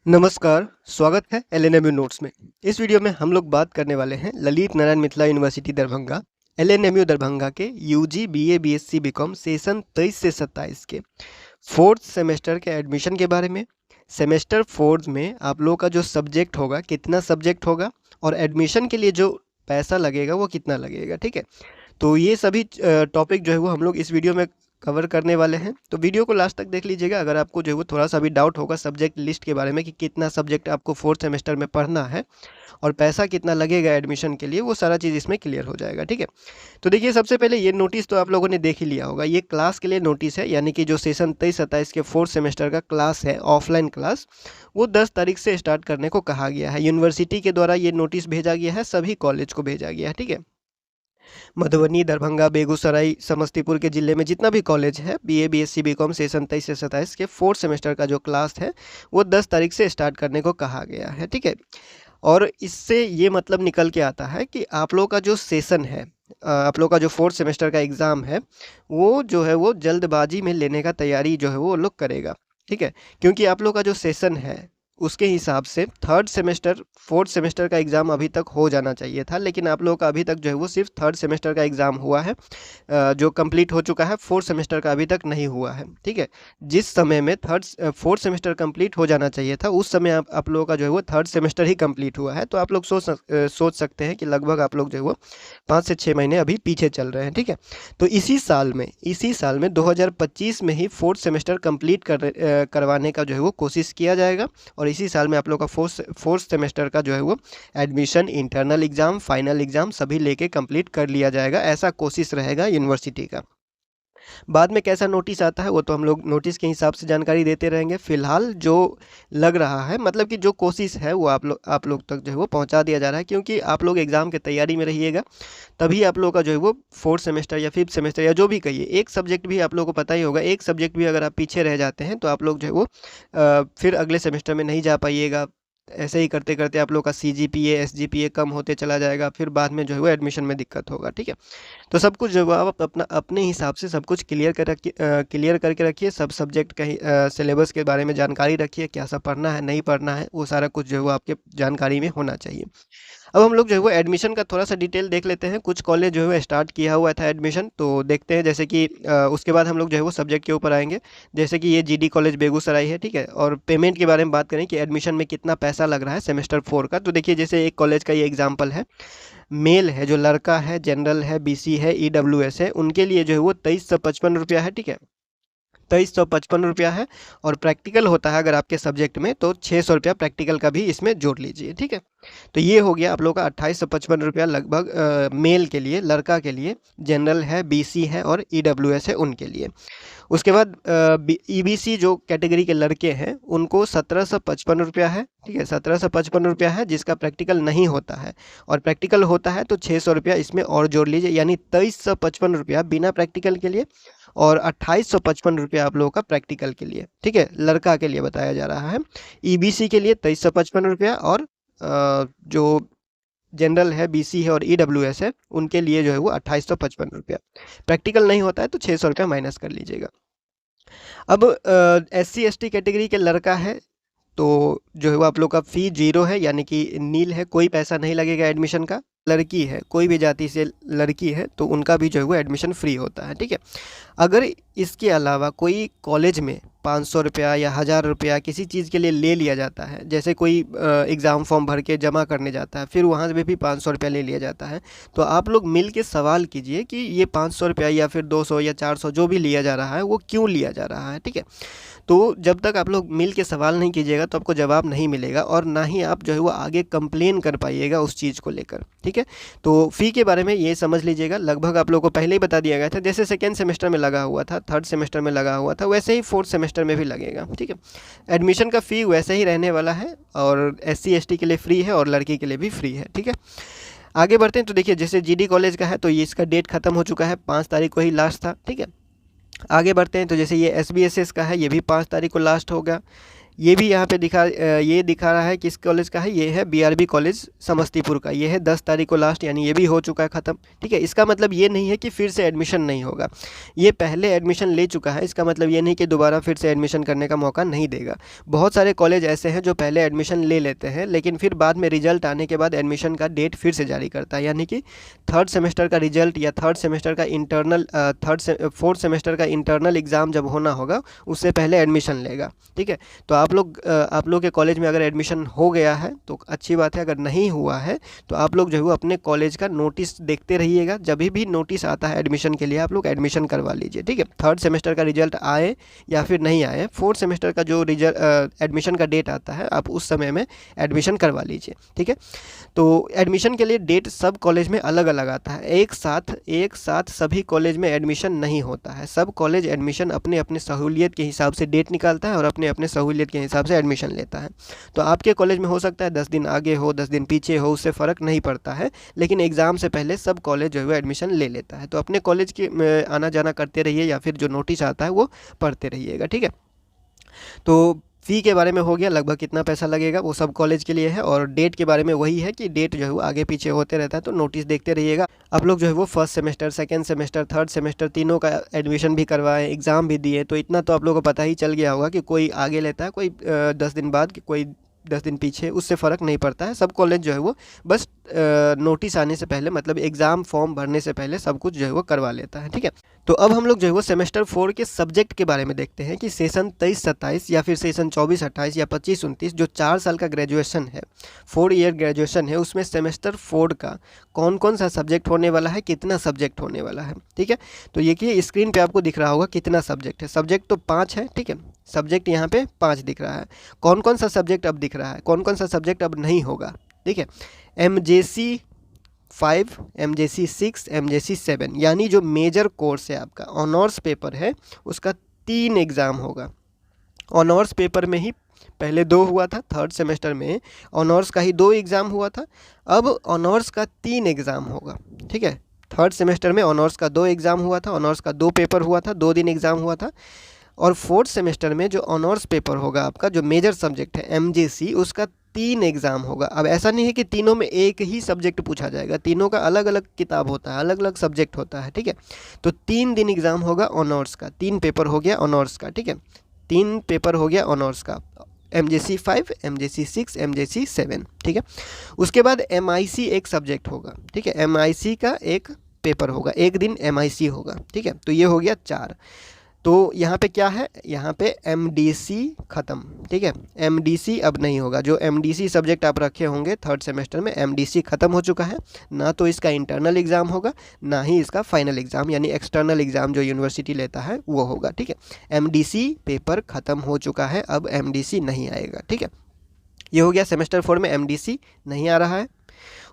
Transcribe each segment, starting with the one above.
नमस्कार, स्वागत है एलएनएमयू नोट्स में। इस वीडियो में हम लोग बात करने वाले हैं ललित नारायण मिथिला यूनिवर्सिटी दरभंगा एलएनएमयू दरभंगा के UG BA BSc BCom session 23 से 27 के फोर्थ सेमेस्टर के एडमिशन के बारे में। सेमेस्टर 4 में आप लोगों का जो सब्जेक्ट होगा, कितना सब्जेक्ट होगा और एडमिशन के लिए जो पैसा लगेगा वो कितना लगेगा, ठीक है। तो ये सभी टॉपिक जो है वो हम लोग इस वीडियो में कवर करने वाले हैं। तो वीडियो को लास्ट तक देख लीजिएगा। अगर आपको जो है वो थोड़ा सा भी डाउट होगा सब्जेक्ट लिस्ट के बारे में कि कितना सब्जेक्ट आपको फोर्थ सेमेस्टर में पढ़ना है और पैसा कितना लगेगा एडमिशन के लिए, वो सारा चीज़ इसमें क्लियर हो जाएगा, ठीक है। तो देखिए, सबसे पहले ये नोटिस तो आप लोगों ने देख ही लिया होगा। ये क्लास के लिए नोटिस है, यानी कि जो सेशन 23-27 के फोर्थ सेमेस्टर का क्लास है, ऑफलाइन क्लास, वो 10 तारीख से स्टार्ट करने को कहा गया है। यूनिवर्सिटी के द्वारा ये नोटिस भेजा गया है, सभी कॉलेज को भेजा गया है, ठीक है। मधुबनी, दरभंगा, बेगूसराय, समस्तीपुर के ज़िले में जितना भी कॉलेज है, बीए बीएससी बीकॉम सेशन 23 से 27 के फोर्थ सेमेस्टर का जो क्लास है वो 10 तारीख से स्टार्ट करने को कहा गया है, ठीक है। और इससे ये मतलब निकल के आता है कि आप लोग का जो सेशन है, आप लोग का जो फोर्थ सेमेस्टर का एग्ज़ाम है, वो जो है वो जल्दबाजी में लेने का तैयारी जो है वो लोग करेगा, ठीक है। क्योंकि आप लोग का जो सेशन है उसके हिसाब से थर्ड सेमेस्टर फोर्थ सेमेस्टर का एग्ज़ाम अभी तक हो जाना चाहिए था, लेकिन आप लोगों का अभी तक जो है वो सिर्फ थर्ड सेमेस्टर का एग्ज़ाम हुआ है, जो कंप्लीट हो चुका है। फोर्थ सेमेस्टर का अभी तक नहीं हुआ है, ठीक है। जिस समय में फोर्थ सेमेस्टर कंप्लीट हो जाना चाहिए था, उस समय आप लोगों का जो है वो थर्ड सेमेस्टर ही कंप्लीट हुआ है। तो आप लोग सोच सकते हैं कि लगभग आप लोग जो है वो 5 से 6 महीने अभी पीछे चल रहे हैं, ठीक है। तो इसी साल में 2025 में ही फोर्थ सेमेस्टर कंप्लीट करवाने का जो है वो कोशिश किया जाएगा। और इसी साल में आप लोग का फोर्थ सेमेस्टर का जो है वो admission, internal exam, final exam सभी लेके कंप्लीट कर लिया जाएगा, ऐसा कोशिश रहेगा यूनिवर्सिटी का। बाद में कैसा नोटिस आता है वो तो हम लोग नोटिस के हिसाब से जानकारी देते रहेंगे। फिलहाल जो लग रहा है, मतलब कि जो कोशिश है वो आप लोग तक जो है वो पहुंचा दिया जा रहा है, क्योंकि आप लोग एग्ज़ाम के तैयारी में रहिएगा तभी आप लोग का जो है वो फोर्थ सेमेस्टर या फिफ्थ सेमेस्टर या जो भी कहिए, एक सब्जेक्ट भी आप लोगों को पता ही होगा, एक सब्जेक्ट भी अगर आप पीछे रह जाते हैं तो आप लोग जो है वो फिर अगले सेमेस्टर में नहीं जा पाइएगा। ऐसे ही करते करते आप लोग का सीजीपीए एसजीपीए कम होते चला जाएगा, फिर बाद में जो है वो एडमिशन में दिक्कत होगा, ठीक है। तो सब कुछ जो है आप अपना अपने हिसाब से सब कुछ क्लियर करके रखिए। सब सब्जेक्ट का सिलेबस के बारे में जानकारी रखिए, क्या सब पढ़ना है नहीं पढ़ना है, वो सारा कुछ जो है वो आपके जानकारी में होना चाहिए। अब हम लोग जो है वो एडमिशन का थोड़ा सा डिटेल देख लेते हैं। कुछ कॉलेज जो है वो स्टार्ट किया हुआ था एडमिशन, तो देखते हैं। जैसे कि उसके बाद हम लोग जो है वो सब्जेक्ट के ऊपर आएंगे। जैसे कि ये जीडी कॉलेज बेगूसराय है, ठीक है। और पेमेंट के बारे में बात करें कि एडमिशन में कितना पैसा लग रहा है सेमेस्टर 4 का, तो देखिए जैसे एक कॉलेज का ये एग्जाम्पल है। मेल है, जो लड़का है, जनरल है, बीसी है, ईडब्ल्यूएस है, उनके लिए जो है वो 2355 रुपया है, ठीक है। 2355 रुपया है। और प्रैक्टिकल होता है अगर आपके सब्जेक्ट में तो 600 रुपया प्रैक्टिकल का भी इसमें जोड़ लीजिए, ठीक है। तो ये हो गया आप लोग का 2855 रुपया लगभग मेल के लिए, लड़का के लिए। जनरल है, बीसी है और ईडब्ल्यूएस है उनके लिए। उसके बाद ईबीसी जो कैटेगरी के लड़के हैं उनको 1755 रुपया है, ठीक है। 1755 रुपया है, जिसका प्रैक्टिकल नहीं होता है। और प्रैक्टिकल होता है तो 600 रुपया इसमें और जोड़ लीजिए, यानी 2355 रुपया बिना प्रैक्टिकल के लिए और 2855 रुपया आप लोगों का प्रैक्टिकल के लिए, ठीक है। लड़का के लिए बताया जा रहा है। ईबीसी के लिए 2355 रुपया और जो जनरल है, बीसी है और ईडब्ल्यूएस है उनके लिए जो है वो 2855 रुपया। प्रैक्टिकल नहीं होता है तो 600 रुपया माइनस कर लीजिएगा। अब एससी एसटी कैटेगरी के लड़का है तो जो है वो आप लोग का फ़ी 0 है, यानी कि नील है, कोई पैसा नहीं लगेगा एडमिशन का। लड़की है, कोई भी जाति से लड़की है तो उनका भी जो है वो एडमिशन फ्री होता है, ठीक है। अगर इसके अलावा कोई कॉलेज में 500 रुपया या 1000 रुपया किसी चीज़ के लिए ले लिया जाता है, जैसे कोई एग्ज़ाम फॉर्म भर के जमा करने जाता है, फिर वहाँ से भी 500 रुपया ले लिया जाता है, तो आप लोग मिल के सवाल कीजिए कि ये 500 रुपया या फिर 200 या 400 जो भी लिया जा रहा है वो क्यों लिया जा रहा है, ठीक है। तो जब तक आप लोग मिल के सवाल नहीं कीजिएगा तो आपको जवाब नहीं मिलेगा, और ना ही आप जो है वो आगे कंप्लेन कर पाइएगा उस चीज़ को लेकर, ठीक है। तो फ़ी के बारे में ये समझ लीजिएगा, लगभग आप लोगों को पहले ही बता दिया गया था। जैसे सेकेंड सेमेस्टर में लगा हुआ था, थर्ड सेमेस्टर में लगा हुआ था, वैसे ही फोर्थ सेमेस्टर में भी लगेगा, ठीक है। एडमिशन का फ़ी वैसे ही रहने वाला है, और एससी एसटी के लिए फ्री है और लड़की के लिए भी फ्री है, ठीक है। आगे बढ़ते हैं तो देखिए, जैसे जीडी कॉलेज का है तो ये इसका डेट ख़त्म हो चुका है, 5 तारीख को ही लास्ट था, ठीक है। आगे बढ़ते हैं तो जैसे ये एसबीएसएस का है, ये भी 5 तारीख को लास्ट होगा। ये भी यहाँ पे ये दिखा रहा है किस कॉलेज का है, ये है बीआरबी कॉलेज समस्तीपुर का, ये है 10 तारीख को लास्ट, यानी ये भी हो चुका है ख़त्म। ठीक है, इसका मतलब ये नहीं है कि फिर से एडमिशन नहीं होगा, ये पहले एडमिशन ले चुका है, इसका मतलब ये नहीं कि दोबारा फिर से एडमिशन करने का मौका नहीं देगा। बहुत सारे कॉलेज ऐसे हैं जो पहले एडमिशन ले लेते हैं लेकिन फिर बाद में रिजल्ट आने के बाद एडमिशन का डेट फिर से जारी करता है, यानी कि थर्ड सेमेस्टर का रिजल्ट या थर्ड सेमेस्टर का फोर्थ सेमेस्टर का इंटरनल एग्ज़ाम जब होना होगा उससे पहले एडमिशन लेगा। ठीक है, तो आप लोग के कॉलेज में अगर एडमिशन हो गया है तो अच्छी बात है, अगर नहीं हुआ है तो आप लोग जो है वो अपने कॉलेज का नोटिस देखते रहिएगा, जब भी नोटिस आता है एडमिशन के लिए आप लोग एडमिशन करवा लीजिए। ठीक है, थर्ड सेमेस्टर का रिजल्ट आए या फिर नहीं आए, फोर्थ सेमेस्टर का जो रिजल्ट एडमिशन का डेट आता है आप उस समय में एडमिशन करवा लीजिए। ठीक है, तो एडमिशन के लिए डेट सब कॉलेज में अलग अलग आता है, एक साथ सभी कॉलेज में एडमिशन नहीं होता है। सब कॉलेज एडमिशन अपने अपने सहूलियत के हिसाब से डेट निकालता है और अपने अपने सहूलियत के हिसाब से एडमिशन लेता है। तो आपके कॉलेज में हो सकता है 10 दिन आगे हो 10 दिन पीछे हो, उससे फ़र्क नहीं पड़ता है, लेकिन एग्ज़ाम से पहले सब कॉलेज जो है वो एडमिशन ले लेता है। तो अपने कॉलेज के आना जाना करते रहिए या फिर जो नोटिस आता है वो पढ़ते रहिएगा। ठीक है, तो फ़ी के बारे में हो गया, लगभग कितना पैसा लगेगा वो सब कॉलेज के लिए है, और डेट के बारे में वही है कि डेट जो है वो आगे पीछे होते रहता है, तो नोटिस देखते रहिएगा। आप लोग जो है वो first semester, second semester, third semester तीनों का एडमिशन भी करवाएं, एग्ज़ाम भी दिए, तो इतना तो आप लोगों को पता ही चल गया होगा कि कोई आगे लेता है, कोई 10 दिन बाद, कि कोई 10 दिन पीछे, उससे फ़र्क नहीं पड़ता है। सब कॉलेज जो है वो बस नोटिस आने से पहले, मतलब एग्ज़ाम फॉर्म भरने से पहले सब कुछ जो है वो करवा लेता है। ठीक है, तो अब हम लोग जो है वो सेमेस्टर 4 के सब्जेक्ट के बारे में देखते हैं कि सेशन 23-27 या फिर सेशन 24-28 या 25-29 जो 4 साल का ग्रेजुएशन है, 4 ईयर ग्रेजुएशन है, उसमें सेमेस्टर 4 का कौन कौन सा सब्जेक्ट होने वाला है, कितना सब्जेक्ट होने वाला है। ठीक है, तो ये स्क्रीन पे आपको दिख रहा होगा कितना सब्जेक्ट है। सब्जेक्ट तो 5 है। ठीक है, सब्जेक्ट यहाँ पे 5 दिख रहा है। कौन कौन सा सब्जेक्ट अब दिख रहा है, कौन कौन सा सब्जेक्ट अब नहीं होगा। ठीक है, MJC 5, MJC 6, MJC 7, यानी जो मेजर कोर्स है आपका, ऑनर्स पेपर है, उसका 3 एग्ज़ाम होगा। ऑनर्स पेपर में ही पहले 2 हुआ था, थर्ड सेमेस्टर में ऑनर्स का ही 2 एग्ज़ाम हुआ था, अब ऑनर्स का 3 एग्ज़ाम होगा। ठीक है, थर्ड सेमेस्टर में ऑनर्स का 2 एग्ज़ाम हुआ था, ऑनर्स का 2 पेपर हुआ था, 2 दिन एग्ज़ाम हुआ था, और फोर्थ सेमेस्टर में जो ऑनर्स पेपर होगा आपका, जो मेजर सब्जेक्ट है MJC, उसका 3 एग्ज़ाम होगा। अब ऐसा नहीं है कि तीनों में एक ही सब्जेक्ट पूछा जाएगा, तीनों का अलग अलग किताब होता है, अलग अलग सब्जेक्ट होता है। ठीक है, तो 3 दिन एग्ज़ाम होगा ऑनर्स का, 3 पेपर हो गया ऑनर्स का। ठीक है, 3 पेपर हो गया ऑनर्स का, MJC 5, MJC 6, MJC 7। ठीक है, उसके बाद MIC एक सब्जेक्ट होगा। ठीक है, MIC का एक पेपर होगा, एक दिन MIC होगा। ठीक है, तो ये हो गया 4। तो यहाँ पे क्या है, यहाँ पे MDC ख़त्म। ठीक है, MDC अब नहीं होगा, जो MDC सब्जेक्ट आप रखे होंगे थर्ड सेमेस्टर में, MDC ख़त्म हो चुका है। ना तो इसका इंटरनल एग्ज़ाम होगा, ना ही इसका फाइनल एग्ज़ाम यानी एक्सटर्नल एग्ज़ाम जो यूनिवर्सिटी लेता है वो होगा। ठीक है, MDC पेपर ख़त्म हो चुका है, अब MDC नहीं आएगा। ठीक है, ये हो गया सेमेस्टर 4 में MDC नहीं आ रहा है।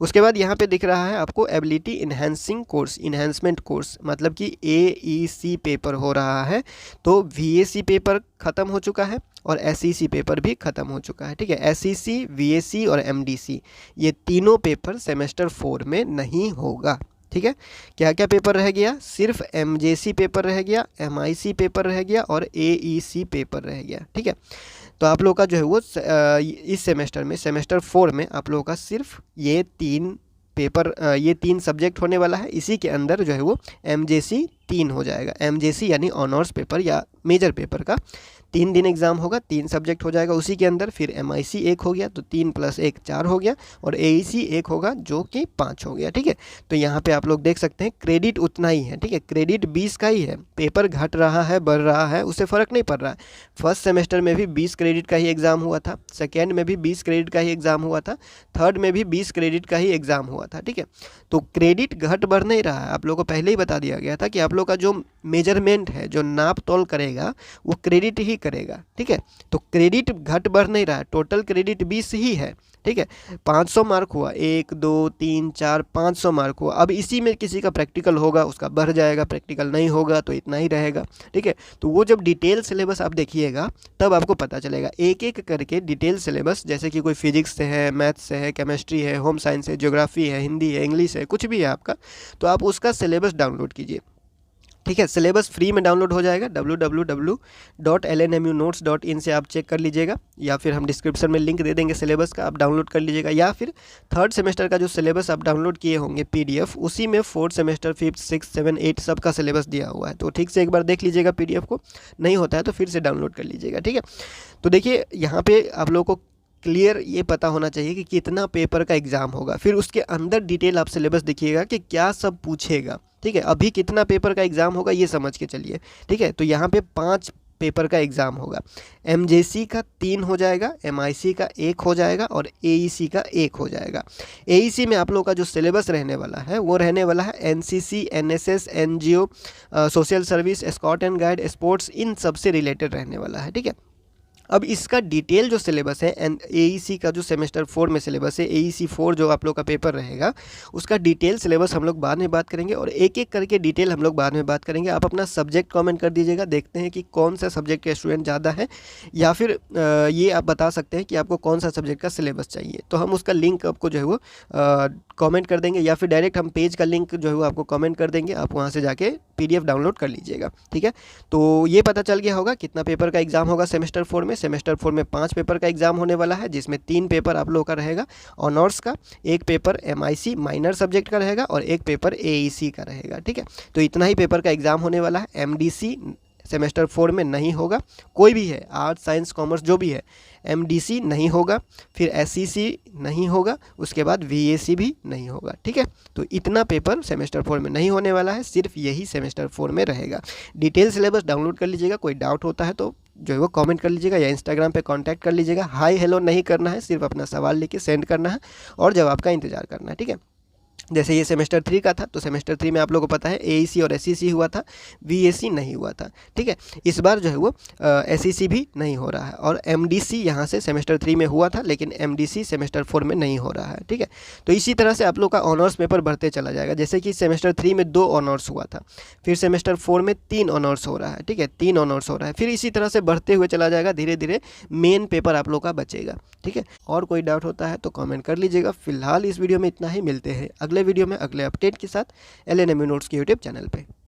उसके बाद यहाँ पे दिख रहा है आपको ability enhancing course, enhancement course, मतलब कि AEC पेपर हो रहा है। तो VAC पेपर ख़त्म हो चुका है और SEC पेपर भी ख़त्म हो चुका है। ठीक है, SEC, VAC और MDC ये तीनों पेपर सेमेस्टर 4 में नहीं होगा। ठीक है, क्या क्या पेपर रह गया, सिर्फ MJC पेपर रह गया, MIC पेपर रह गया और AEC पेपर रह गया। ठीक है, तो आप लोग का जो है वो इस सेमेस्टर में, सेमेस्टर 4 में आप लोगों का सिर्फ ये 3 पेपर, ये 3 सब्जेक्ट होने वाला है। इसी के अंदर जो है वो MJC 3 हो जाएगा। MJC यानी ऑनर्स पेपर या मेजर पेपर का 3 दिन एग्ज़ाम होगा, 3 सब्जेक्ट हो जाएगा उसी के अंदर। फिर MIC 1 हो गया, तो 3 + 1 4 हो गया, और AEC 1 होगा जो कि 5 हो गया। ठीक है, तो यहाँ पे आप लोग देख सकते हैं क्रेडिट उतना ही है। ठीक है, क्रेडिट 20 का ही है, पेपर घट रहा है बढ़ रहा है उससे फ़र्क नहीं पड़ रहा है। फर्स्ट सेमेस्टर में भी 20 क्रेडिट का ही एग्ज़ाम हुआ था, सेकेंड में भी 20 क्रेडिट का ही एग्ज़ाम हुआ था, थर्ड में भी 20 क्रेडिट का ही एग्ज़ाम हुआ था। ठीक है, तो क्रेडिट घट बढ़ नहीं रहा है, आप लोगों को पहले ही बता दिया गया था कि आप लोग का जो मेजरमेंट है, जो नाप तोल करेगा, वो क्रेडिट ही करेगा। ठीक है, तो क्रेडिट घट बढ़ नहीं रहा है, टोटल क्रेडिट 20 ही है। ठीक है, 500 मार्क हुआ, 1 2 3 4 500 मार्क हुआ। अब इसी में किसी का प्रैक्टिकल होगा उसका बढ़ जाएगा, प्रैक्टिकल नहीं होगा तो इतना ही रहेगा। ठीक है, तो वो जब डिटेल सिलेबस आप देखिएगा तब आपको पता चलेगा, एक एक करके डिटेल सिलेबस, जैसे कि कोई फिजिक्स से है, मैथ्स से है, केमिस्ट्री है, होम साइंस है, ज्योग्राफी है, हिंदी है, इंग्लिश है, कुछ भी है आपका, तो आप उसका सिलेबस डाउनलोड कीजिए। ठीक है, सिलेबस फ्री में डाउनलोड हो जाएगा, www.lnmunotes.in से आप चेक कर लीजिएगा, या फिर हम डिस्क्रिप्शन में लिंक दे देंगे सिलेबस का, आप डाउनलोड कर लीजिएगा। या फिर थर्ड सेमेस्टर का जो सिलेबस आप डाउनलोड किए होंगे PDF, उसी में fourth semester, 5th, 6th, 7th, 8th सब का सिलेबस दिया हुआ है, तो ठीक से एक बार देख लीजिएगा PDF को, नहीं होता है तो फिर से डाउनलोड कर लीजिएगा। ठीक है, तो देखिए यहाँ पे आप लोगों को क्लियर ये पता होना चाहिए कि कितना पेपर का एग्ज़ाम होगा, फिर उसके अंदर डिटेल आप सिलेबस देखिएगा कि क्या सब पूछेगा। ठीक है, अभी कितना पेपर का एग्ज़ाम होगा ये समझ के चलिए। ठीक है, तो यहाँ पे 5 पेपर का एग्ज़ाम होगा। MJC का 3 हो जाएगा, MIC का 1 हो जाएगा और AEC का 1 हो जाएगा। AEC में आप लोगों का जो सिलेबस रहने वाला है वो रहने वाला है NCC, NSS, NGO, social service, scout and guide, sports, इन सब से रिलेटेड रहने वाला है। ठीक है, अब इसका डिटेल जो सिलेबस है एंड AEC का जो सेमेस्टर 4 में सिलेबस है, AEC 4 जो आप लोग का पेपर रहेगा, उसका डिटेल सिलेबस हम लोग बाद में बात करेंगे और एक एक करके डिटेल हम लोग बाद में बात करेंगे। आप अपना सब्जेक्ट कमेंट कर दीजिएगा, देखते हैं कि कौन सा सब्जेक्ट के स्टूडेंट ज़्यादा है, या फिर ये आप बता सकते हैं कि आपको कौन सा सब्जेक्ट का सिलेबस चाहिए, तो हम उसका लिंक आपको जो है वो कमेंट कर देंगे, या फिर डायरेक्ट हम पेज का लिंक जो है वो आपको कमेंट कर देंगे, आप वहाँ से जाके PDF डाउनलोड कर लीजिएगा। ठीक है, तो ये पता चल गया होगा कितना पेपर का एग्ज़ाम होगा सेमेस्टर 4 में। सेमेस्टर 4 में 5 पेपर का एग्ज़ाम होने वाला है, जिसमें 3 पेपर आप लोगों का रहेगा ऑनर्स का, 1 पेपर MIC माइनर सब्जेक्ट का रहेगा और 1 पेपर AEC का रहेगा। ठीक है, तो इतना ही पेपर का एग्ज़ाम होने वाला है। MDC सेमेस्टर 4 में नहीं होगा, कोई भी है, आर्ट्स, साइंस, कॉमर्स जो भी है, MDC नहीं होगा, फिर SCC नहीं होगा, उसके बाद VAC भी नहीं होगा। ठीक है, तो इतना पेपर सेमेस्टर 4 में नहीं होने वाला है, सिर्फ यही सेमेस्टर 4 में रहेगा। डिटेल सिलेबस डाउनलोड कर लीजिएगा, कोई डाउट होता है तो जो है वो कमेंट कर लीजिएगा या इंस्टाग्राम पे कांटेक्ट कर लीजिएगा। हाय हेलो नहीं करना है, सिर्फ अपना सवाल लेके सेंड करना है और जवाब का इंतज़ार करना है। ठीक है, जैसे ये सेमेस्टर 3 का था, तो सेमेस्टर 3 में आप लोगों को पता है AEC और SCC हुआ था, VAC नहीं हुआ था। ठीक है, इस बार जो है वो SCC भी नहीं हो रहा है, और MDC यहाँ से सेमेस्टर 3 में हुआ था, लेकिन MDC सेमेस्टर 4 में नहीं हो रहा है। ठीक है, तो इसी तरह से आप लोग का ऑनर्स पेपर बढ़ते चला जाएगा, जैसे कि सेमेस्टर 3 में 2 ऑनर्स हुआ था, फिर सेमेस्टर 4 में 3 ऑनर्स हो रहा है। ठीक है, 3 ऑनर्स हो रहा है, फिर इसी तरह से बढ़ते हुए चला जाएगा, धीरे धीरे मेन पेपर आप लोग का बचेगा। ठीक है, और कोई डाउट होता है तो कमेंट कर लीजिएगा। फिलहाल इस वीडियो में इतना ही, मिलते हैं अगले वीडियो में अगले अपडेट के साथ LNMU नोट्स के यूट्यूब चैनल पे।